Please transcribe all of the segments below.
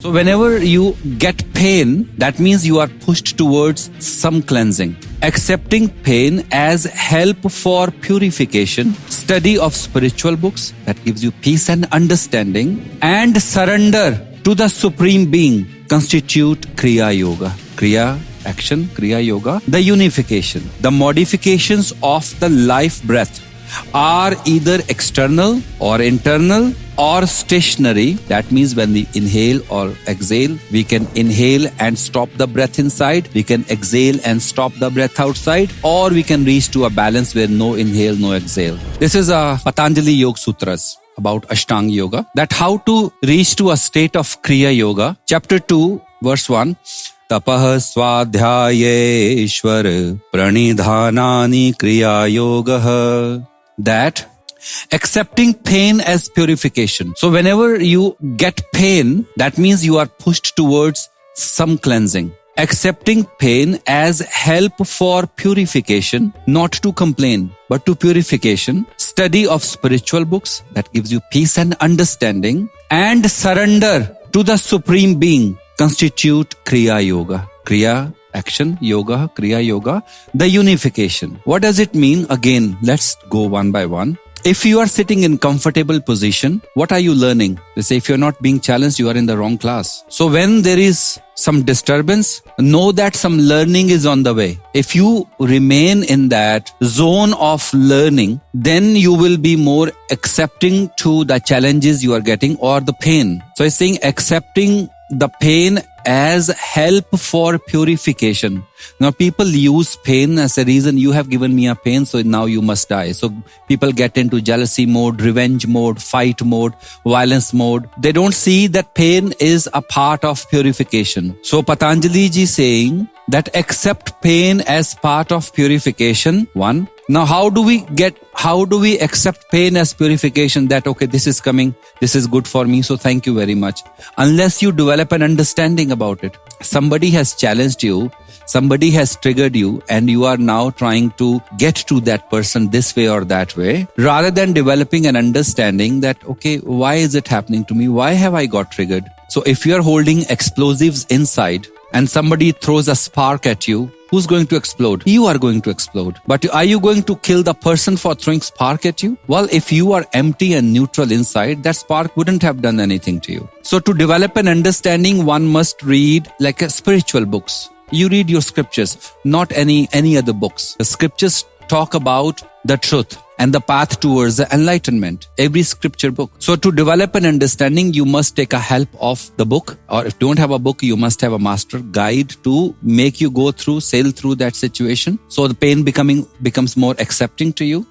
So whenever you get pain, that means you are pushed towards some cleansing. Accepting pain as help for purification, study of spiritual books that gives you peace and understanding, and surrender to the Supreme Being constitute Kriya Yoga. Kriya, action, Kriya Yoga, the unification. The modifications of the life breath are either external or internal or stationary. That means when we inhale or exhale, we can inhale and stop the breath inside. We can exhale and stop the breath outside, or we can reach to a balance where no inhale, no exhale. This is a Patanjali Yoga Sutras about Ashtanga Yoga, that how to reach to a state of Kriya Yoga. Chapter 2, verse 1. Tapah swadhyayeshwar pranidhanani kriya yoga. That accepting pain as purification. So whenever you get pain, that means you are pushed towards some cleansing. Accepting pain as help for purification, not to complain, but to purification. Study of spiritual books that gives you peace and understanding, and surrender to the Supreme Being constitute Kriya Yoga. Kriya, action, yoga, Kriya Yoga, the unification. What does it mean? Again, let's go one by one. If you are sitting in comfortable position, what are you learning? They say if you're not being challenged, you are in the wrong class. So when there is some disturbance, know that some learning is on the way. If you remain in that zone of learning, then you will be more accepting to the challenges you are getting or the pain. So it's saying accepting the pain as help for purification. Now people use pain as a reason. You have given me a pain, so now you must die. So people get into jealousy mode, revenge mode, fight mode, violence mode. They don't see that pain is a part of purification. So Patanjali ji saying that accept pain as part of purification. One. Now how do we accept pain as purification? That okay, this is coming, this is good for me, so thank you very much. Unless you develop an understanding about it. Somebody has challenged you, somebody has triggered you, and you are now trying to get to that person this way or that way, rather than developing an understanding that okay, why is it happening to me? Why have I got triggered? So if you are holding explosives inside and somebody throws a spark at you, who's going to explode? You are going to explode. But are you going to kill the person for throwing spark at you? Well, if you are empty and neutral inside, that spark wouldn't have done anything to you. So to develop an understanding, one must read like spiritual books. You read your scriptures, not any other books. The scriptures talk about the truth and the path towards the enlightenment. Every scripture book. So to develop an understanding, you must take a help of the book, or if you don't have a book, you must have a master guide to make you sail through that situation. So the pain becomes more accepting to you.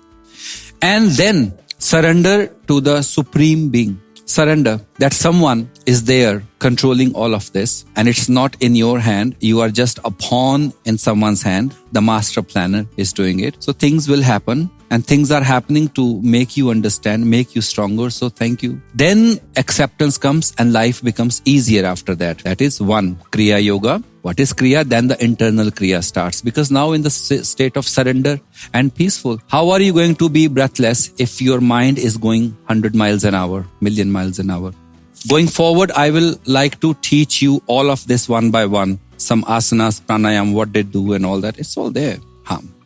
And then surrender to the Supreme Being. Surrender that someone is there controlling all of this, and it's not in your hand. You are just a pawn in someone's hand. The master planner is doing it. So things will happen, and things are happening to make you understand, make you stronger. So thank you. Then acceptance comes and life becomes easier after that. That is one, Kriya Yoga. What is Kriya? Then the internal Kriya starts, because now in the state of surrender and peaceful. How are you going to be breathless if your mind is going 100 miles an hour, million miles an hour? Going forward, I will like to teach you all of this one by one. Some asanas, pranayam, what they do and all that. It's all there.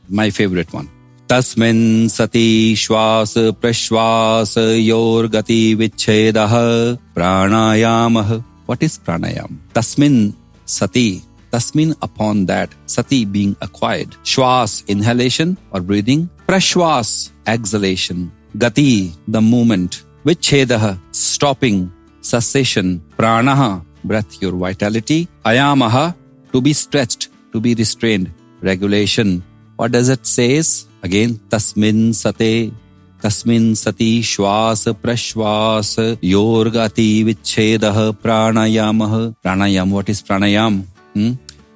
My favorite one. Tasmin sati shwas prashwas yor gati vichhedah pranayamah. What is pranayam? Tasmin sati. Tasmin, upon that. Sati, being acquired. Shwas, inhalation or breathing. Prashwas, exhalation. Gati, the movement. Vichhedah, stopping. Cessation. Pranaha, breath, your vitality. Ayamaha, to be stretched, to be restrained. Regulation. What does it say? Again, tasmin sate. Tasmin sati shwas prashwas yorgati vichhedah pranayamah. Pranayam, what is pranayam?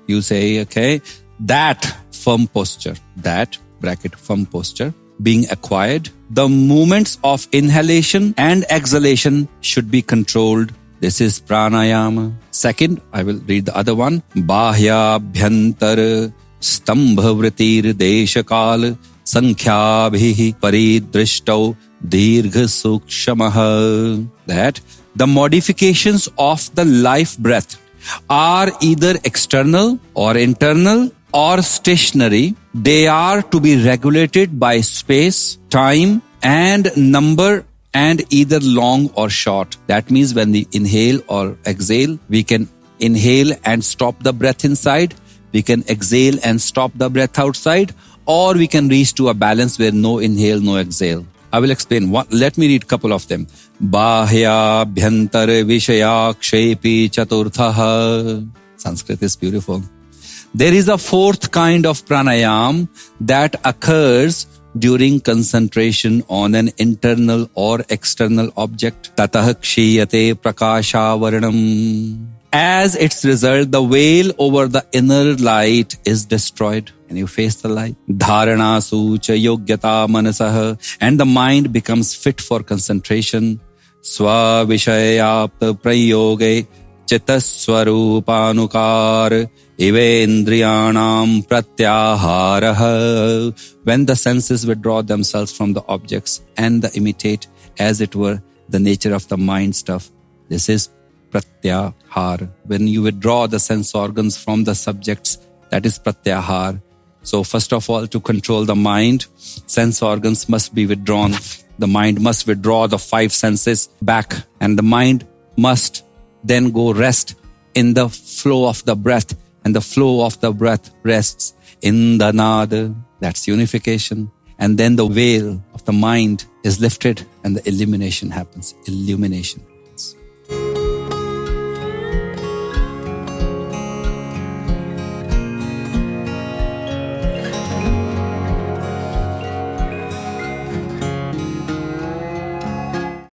You say, okay, that firm posture, that bracket firm posture being acquired. The movements of inhalation and exhalation should be controlled. This is pranayama. Second, I will read the other one. Bahya bhyantar stambha vritir deshakal sankhya bhi paridrishtau dirgha sukshamaha. That The modifications of the life breath are either external or internal or stationary. They are to be regulated by space, time, and number, and either long or short. That means when we inhale or exhale, we can inhale and stop the breath inside. We can exhale and stop the breath outside, or we can reach to a balance where no inhale, no exhale. I will explain. Let me read a couple of them. Bahya bhyantar vishayakshepi chaturthaha. Sanskrit is beautiful. There is a fourth kind of pranayam that occurs during concentration on an internal or external object. Tatah kshiyate prakashavaranam. As its result, the veil over the inner light is destroyed and you face the light. Dharana sucha yogyata manasah, and the mind becomes fit for concentration. Swa vishayapta prayoge chitaswarupanukar ivendriyanam pratyaharaha. When the senses withdraw themselves from the objects and the imitate, as it were, the nature of the mind stuff, this is pratyahar. When you withdraw the sense organs from the subjects, that is pratyahar. So first of all, to control the mind, sense organs must be withdrawn. The mind must withdraw the five senses back, and the mind must then go rest in the flow of the breath, and the flow of the breath rests in the nada. That's unification. And then the veil of the mind is lifted and the illumination happens. Illumination.